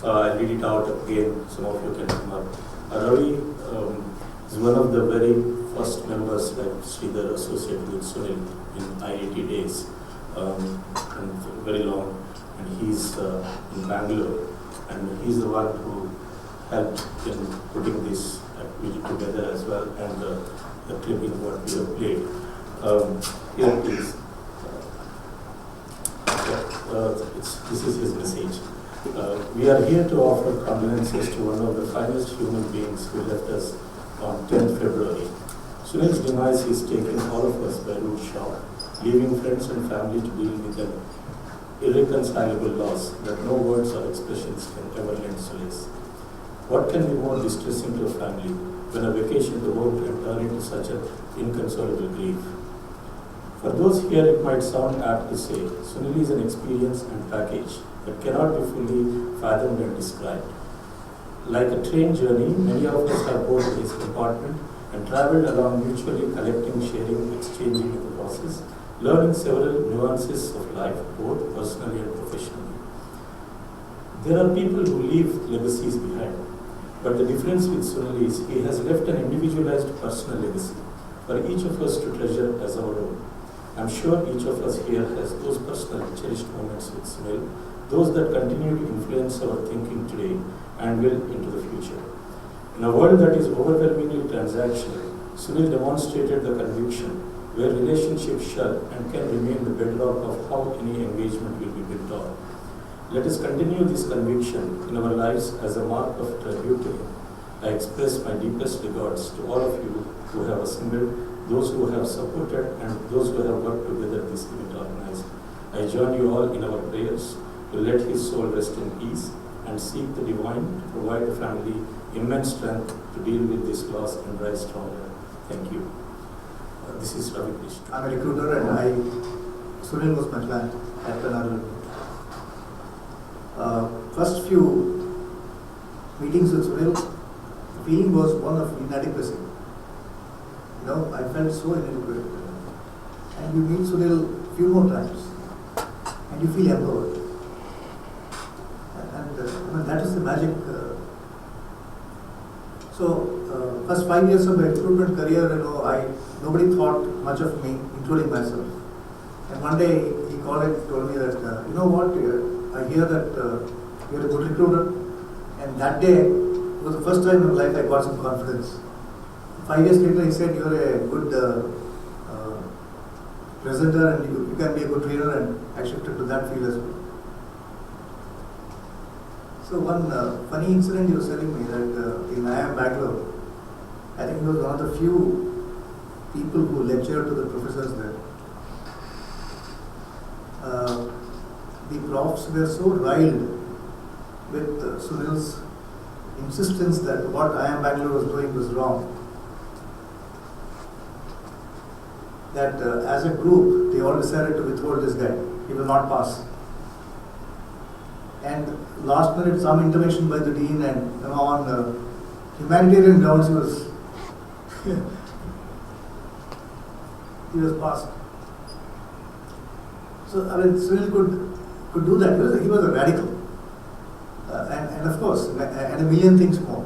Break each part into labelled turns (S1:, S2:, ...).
S1: I'll read it out again, some of you can come up. Ravi is one of the very first members like Sridhar associated with Sunil in IIT days, and very long, and he's in Bangalore, and he's the one who helped in putting this activity together as well, and the clipping what we have played. Here it is. This is his message. We are here to offer condolences to one of the finest human beings who left us on 10th February. Sunil's demise is taking all of us by rude shock, leaving friends and family to deal with an irreconcilable loss that no words or expressions can ever lend solace. What can be more distressing to a family when a vacation to home can turn into such an inconsolable grief? For those here, it might sound apt to say, Sunil is an experience and package that cannot be fully fathomed and described. Like a train journey, many of us have boarded his compartment and traveled along mutually collecting, sharing, exchanging in the process, learning several nuances of life, both personally and professionally. There are people who leave legacies behind, but the difference with Sunil is he has left an individualized personal legacy for each of us to treasure as our own. I'm sure each of us here has those personal cherished moments with Sunil, those that continue to influence our thinking today and will into the future. In a world that is overwhelmingly transactional, Sunil demonstrated the conviction where relationships shall and can remain the bedrock of how any engagement will be built on. Let us continue this conviction in our lives as a mark of tribute to him. I express my deepest regards to all of you who have assembled, those who have supported, and those who have worked together this event organized. I join you all in our prayers to let his soul rest in peace and seek the divine to provide the family immense strength to deal with this loss and rise stronger. Thank you. This is Ravi Krishna.
S2: I'm a recruiter and Sunil was my client at another. First few meetings with Sunil, the feeling was one of inadequacy. You know, I felt so inadequate. And you meet Sunil a few more times and you feel empowered. And that is the magic. First 5 years of my recruitment career, nobody thought much of me, including myself. And one day he called and told me that, you know what, I hear that you're a good recruiter. And that day was the first time in my life I got some confidence. 5 years later he said, you're a good presenter and you can be a good trainer, and I shifted to that field as well. So one funny incident he was telling me that in IIM Bangalore, I think he was one of the few people who lectured to the professors there. The profs were so riled with Sunil's insistence that what IIM Bangalore was doing was wrong, that as a group they all decided to withhold this guy. He will not pass. And last minute some intervention by the dean, and on humanitarian grounds he was he was passed. So Sunil could do that. He was a radical, and of course, and a million things more.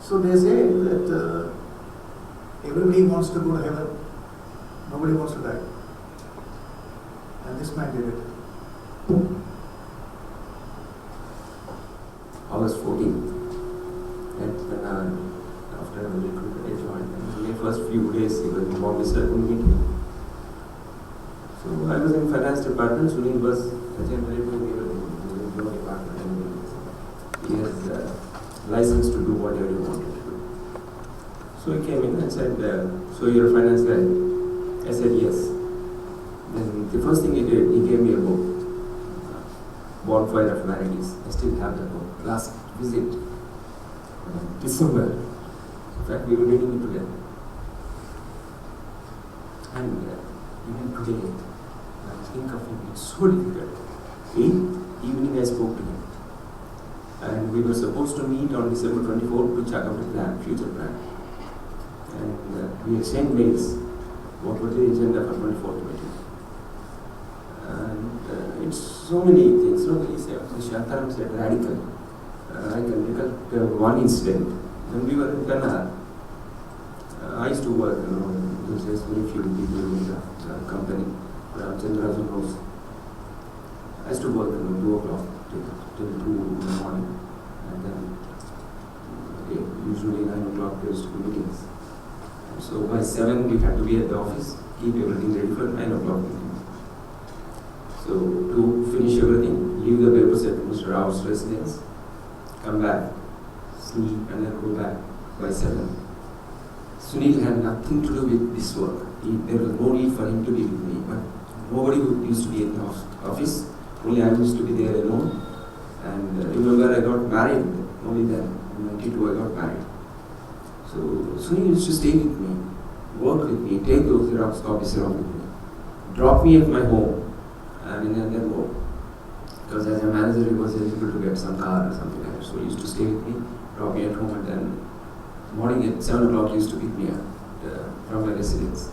S2: So they say that everybody wants to go to heaven, nobody wants to die. And this man did it.
S3: August 14th, and after I recruited, I joined. And the first few days, he was the officer who meet me. So I was in finance department. Sunil was generally doing everything. He was in your department, and he has license to do whatever he wanted to do. So he came in and said, "So you're a finance guy?" I said, "Yes." Then the first thing he did, he gave me a book, Bonfire of Humanities. I still have that book. Last visit, December. In fact, we were reading it together. And even today, when I think of him, it's so difficult. Evening I spoke to him. And we were supposed to meet on December 24th to check out the plan, future plan. And we exchanged mails. What was the agenda for 24th meeting? And it's so many things. No, he said, Shantaram said radical. I can recollect one incident when we were in Kannada. I used to work, there was very few people in the company. Chandra knows. I used to work 2 o'clock till 2 in the morning, and then usually 9 o'clock there used to be meetings. So by 7 we had to be at the office, keep everything ready for 9 o'clock meeting. So to finish everything, leave the papers at Mr. Rao's residence, come back, sleep, and then go back by 7. Sunil had nothing to do with this work. There was no need for him to be with me, but nobody used to be in the office. Only I used to be there alone. And remember, I got married. Only then, in 92, I got married. So Sunil used to stay with me, work with me, take those Xerox copies around with me, drop me at my home, and then go. Because as a manager, he was eligible to get some car or something like that. So he used to stay with me, drop me at home, and then morning at 7 o'clock he used to pick me up from my residence.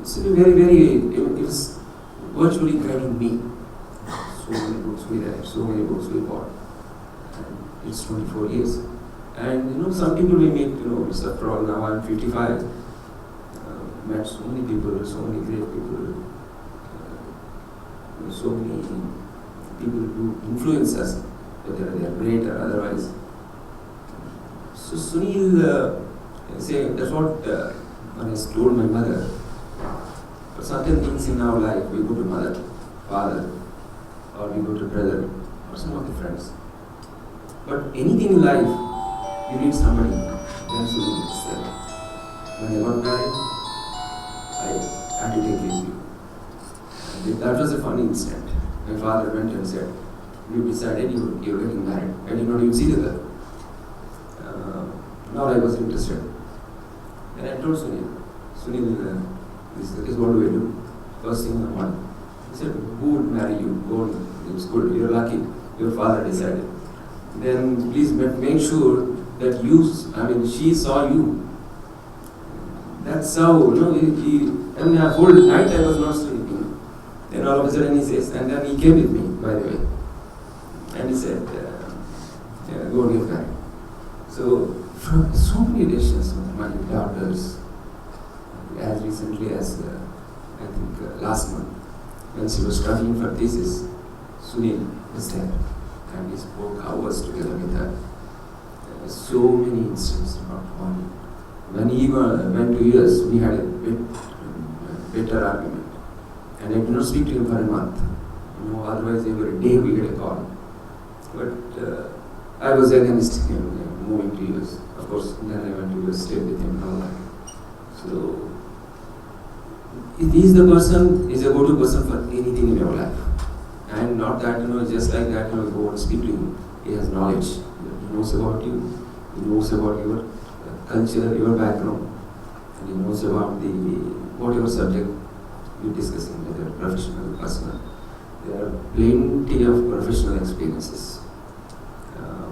S3: It's it was virtually guiding me. So many books we read, so many books we bought. And it's 24 years. And some people we meet, it's after all now I'm 55. Met so many people, so many great people, so many people who influence us, whether they are great or otherwise. So Sunil, that's what I told my mother. For certain things in our life, we go to mother, father, or we go to brother, or some of the friends. But anything in life, you need somebody. Then Sunil is there. When I got married, I had to take his view. And that was a funny incident. My father went and said, "You decided you're getting married. I did not even see the girl." Now I was interested. And I told Sunil, this is what do I do? First thing in the morning. He said, "Who would marry you? Go, it's good, you're lucky. Your father decided. Then please make sure that she saw you." That's how, and the whole night I was not sleeping. Then all of a sudden he says, and then he came with me, by the way. And he said, go and get married. So, from so many decisions with my daughters, as recently as, I think, last month, when she was studying for thesis, Sunil was there, and we spoke hours together with her. So many instances, not one. When he went to US, we had a bitter argument, and I did not speak to him for a month. Otherwise every day we get a call. But I was against him moving to US. Of course, then I went to US, stayed with him and all that. So, if he is the person, is a go-to person for anything in your life. And not that, just like that, go and speak to him. He has knowledge. He knows about you. He knows about your culture, your background. And he knows about whatever subject you're discussing, whether professional or personal. There are plenty of professional experiences.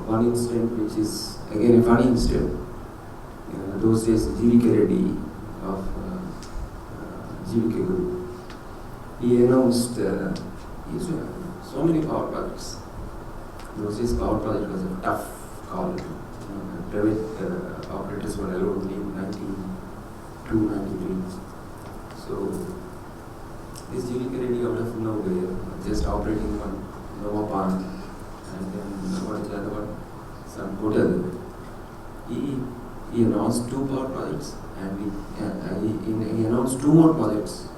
S3: One incident which is again a funny incident. Those days, G.V.K. Reddy of G.V.K. Group, he announced so many power projects. Those days, power project was a tough call. Private operators were allowed only in 92, 93. So, this G.V.K. Reddy out of nowhere, just operating on Nova Pond, and then what is the other one? Some hotel. He announced 2 power projects, and he announced 2 more projects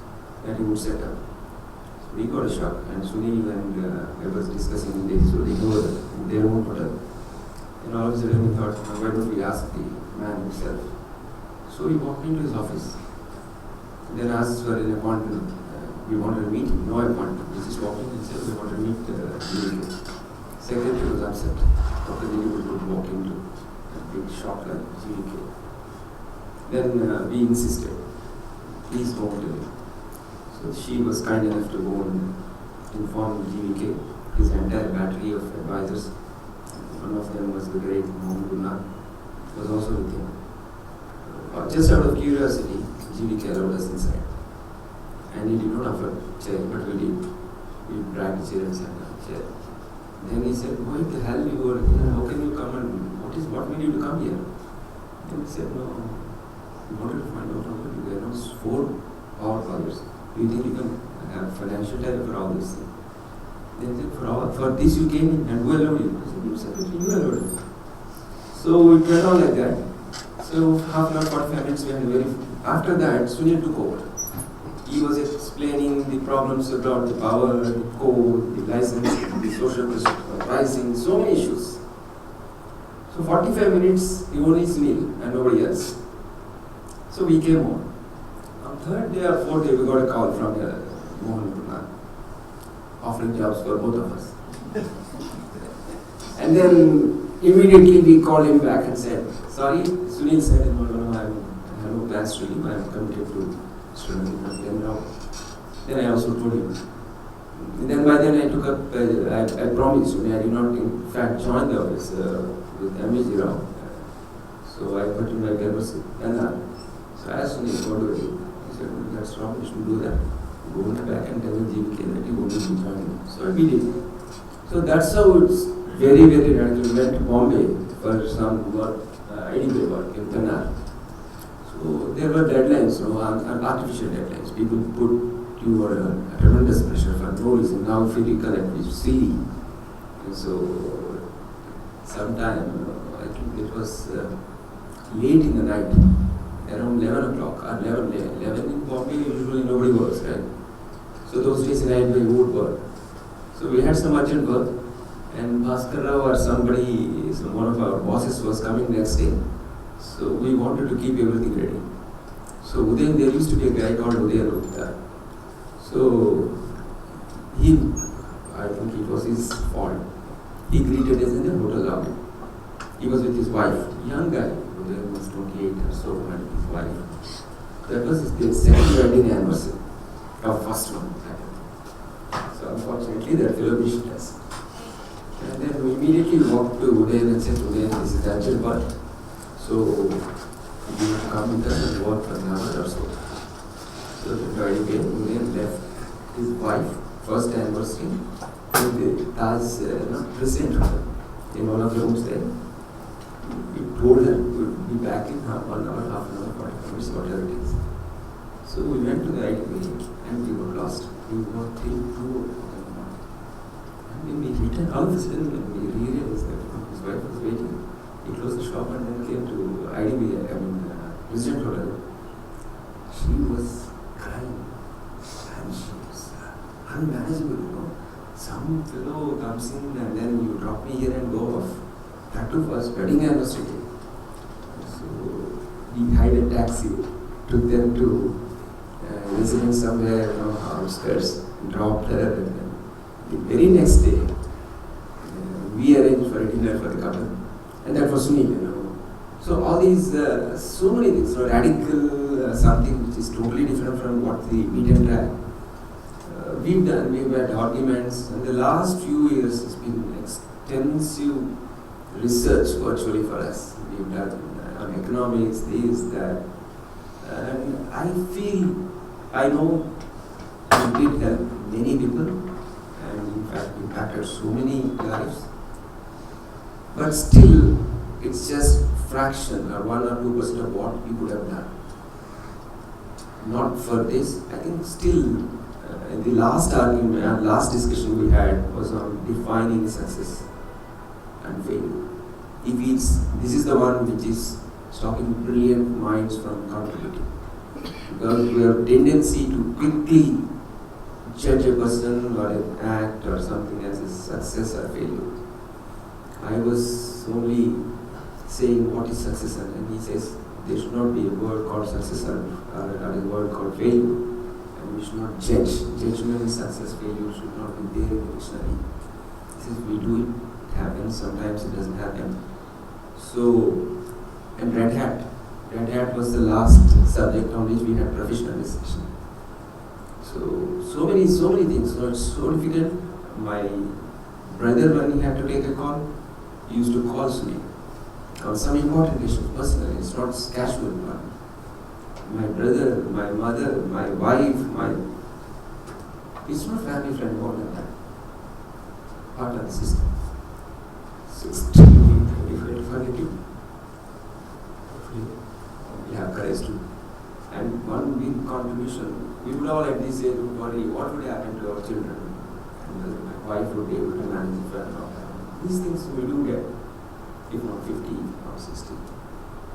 S3: that he would set up. So we got a shock, and Sunil and I was discussing this, so they know their own hotel. And all of a sudden we thought, why don't we ask the man himself? So we walked into his office, then asked for an appointment. We wanted to meet him, no appointment. He just walked in and said, we want to meet G.V.K. Secretary was upset. Dr. G.V.K. would walk into a big shock like G.V.K. Then we insisted, please go to him. So she was kind enough to go and inform G.V.K. his entire battery of advisors. One of them was the great Mohammed Gulnar, was also with him. Just out of curiosity, G.V.K. allowed us inside. and he did not offer chair, but we dragged chair and sat down chair. Then he said, why the hell you are here? How can you come and what made you to come here? Then he said, no, we wanted to find out about you. There are 4 power colors. Do you think you can have financial time for all this thing? Then he said, for this you came in and who allowed you? I said, you said that you allowed it. So it went on like that. So half an hour, 45 minutes we had after that, Sunil took over. He was explaining the problems about the power, the code, the licensing, the social pricing, so many issues. So 45 minutes, he only Sunil and nobody else. So we came home. On 3rd day or 4th day, we got a call from Mohan Kumar offering jobs for both of us. And then immediately we called him back and said, sorry, Sunil said, no, I have no plans to leave, I am committed to student. Then I also told him. And then by then I took up, I promised Sunil, I did not in fact join the office with M.A.G. Rao. So I put in my papers and so I asked Sunil, what do I do? He said, that's wrong, you should do that. Go in the back and tell the GVK that you won't be joining. So we did. So that's how it's very, very radical. We went to Bombay for some work, IDB work in Kannada. So there were deadlines, artificial deadlines. People put you under a tremendous pressure for no reason. Now if you recollect, we see. And so sometime, I think it was late in the night, around 11 o'clock or 11 in Bombay, usually nobody works, right? So those days in night we would work. So we had some urgent work, and Bhaskar Rao or somebody, one of our bosses was coming next day. So we wanted to keep everything ready. So Uday, there used to be a guy called Uday Gupta. So I think it was his fault. He greeted us in the hotel lobby. He was with his wife, young guy. Uday was 28 or so, and his wife. That was his second wedding anniversary, or first one. So unfortunately, that fellow wished us. And then we immediately walked to Uday and said, Uday, this is urgent work. So you come with us and work for an hour or so. So the Friday came, Uday left his wife, first anniversary, with the Taj president in one of the rooms there. We told her we would be back in 1 hour, half an hour, 45 minutes, whatever it is. So we went to the IDB and we were lost. We walked till 2 o'clock in the morning. And when we returned, all of a sudden we realized that his wife was waiting. He closed the shop and then came to IDB, President Hotel. She was crying and she was unmanageable, Some fellow comes in and then you drop me here and go off. That too was wedding anniversary. So we hired a taxi, took them to residence somewhere, outskirts, dropped her, and then the very next day we arranged for a dinner for the couple. And that was me, So all these, so many things, radical, something which is totally different from what the media track. We've had arguments, and the last few years has been extensive research virtually for us. We've done on economics, this, that. And I know it did help many people, and in fact impacted so many lives. But still, it's just fraction or 1 or 2% of what we could have done. Not for this. I think still, the last argument, last discussion we had was on defining success and failure. This is the one which is stopping brilliant minds from contributing. Because we have a tendency to quickly judge a person or an act or something as a success or failure. I was only saying what is success, and he says there should not be a word called success or a word called failure, and we should not judge. Judgment, success, failure should not be there in the dictionary. He says we do it happens, sometimes it doesn't happen. So, and Red Hat was the last subject on which we had professional discussion. So many things. So it's so difficult. My brother, when he had to take a call, he used to call me on some important issues personally. It's not casual one. My brother, my mother, my wife, my It's not family friend more than that. Part of the system. It's extremely difficult for you. Hopefully, we have courage to. And one big contribution, we would all at this age would worry what would happen to our children. Because my wife would be able to manage it well enough. These things we do get, if not 50 or 60.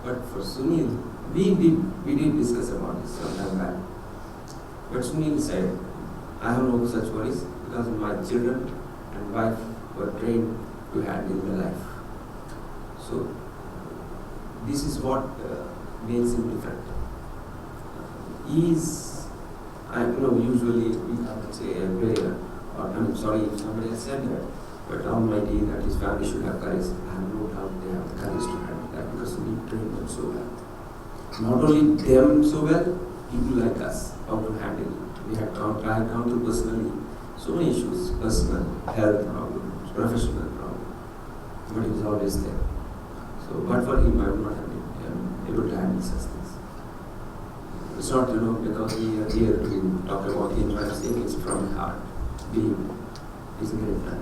S3: But for Sunil, we did discuss about this some time back. But Sunil said, I have no such worries because my children and wife were trained to handle the life. So this is what makes him different. Usually we can say a prayer, or I'm sorry if somebody has said that, but Almighty that his family should have courage. I have no doubt they have the courage to handle that because we train them so well. Not only them so well, people like us, how to handle it. I had gone through personally so many issues, personal, health problems, professional problems, but he was always there. So, but for him, I would not have been able to handle such things. It's not, because we are here to talk about him, I'm saying it's from heart. He's a great man.